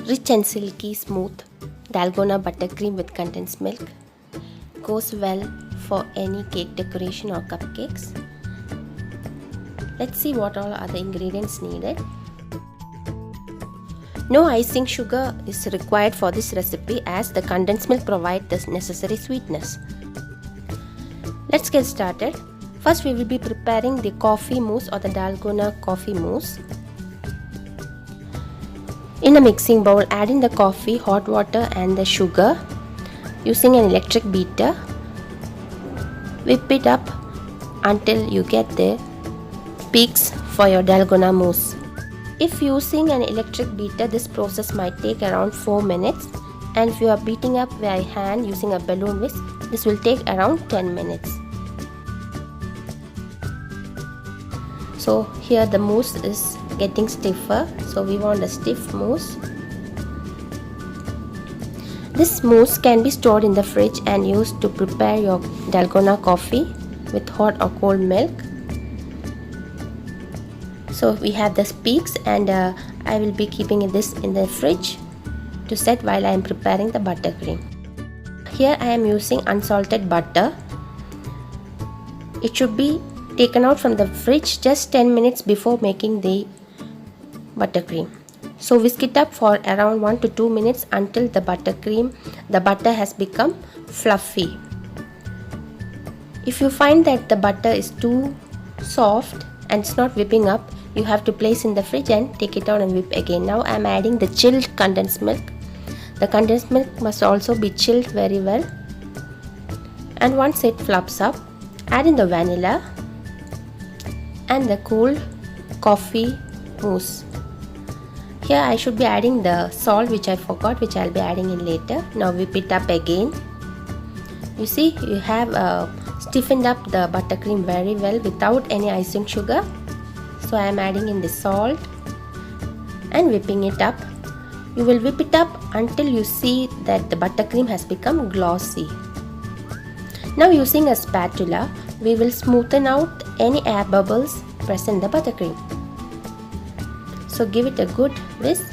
Rich and silky smooth Dalgona buttercream with condensed milk goes well for any cake decoration or cupcakes. Let's see what all are the ingredients needed. No icing sugar is required for this recipe as the condensed milk provides the necessary sweetness. Let's get started. First we will be preparing the coffee mousse or the Dalgona coffee mousse. In a mixing bowl, add in the coffee, hot water and the sugar using an electric beater. Whip it up until you get the peaks for your Dalgona mousse. If using an electric beater, this process might take around 4 minutes, and if you are beating up by hand using a balloon whisk, this will take around 10 minutes. So here the mousse is getting stiffer, so we want a stiff mousse. This mousse can be stored in the fridge and used to prepare your Dalgona coffee with hot or cold milk. So we have the peaks, and I will be keeping this in the fridge to set while I am preparing the buttercream. Here I am using unsalted butter. It should be taken out from the fridge just 10 minutes before making the buttercream. So whisk it up for around 1 to 2 minutes until the butter has become fluffy. If you find that the butter is too soft and it's not whipping up, you have to place in the fridge and take it out and whip again. Now I am adding the chilled condensed milk. The condensed milk must also be chilled very well. And once it fluffs up, add in the vanilla and the cooled coffee mousse. Here I should be adding the salt, which I forgot, which I will be adding in later. Now whip it up again. You see, you have stiffened up the buttercream very well without any icing sugar. So I am adding in the salt and whipping it up. You will whip it up until you see that the buttercream has become glossy. Now using a spatula, we will smoothen out any air bubbles present in the buttercream. So give it a good whisk.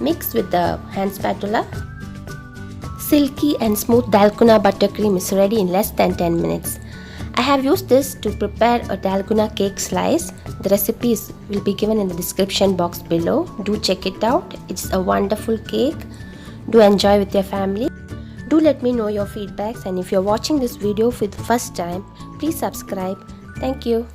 Mix with the hand spatula. Silky and smooth Dalgona buttercream is ready in less than 10 minutes. I have used this to prepare a Dalgona cake slice. The recipes will be given in the description box below. Do check it out. It's a wonderful cake. Do enjoy with your family. Do let me know your feedbacks, and if you're watching this video for the first time, please subscribe. Thank you.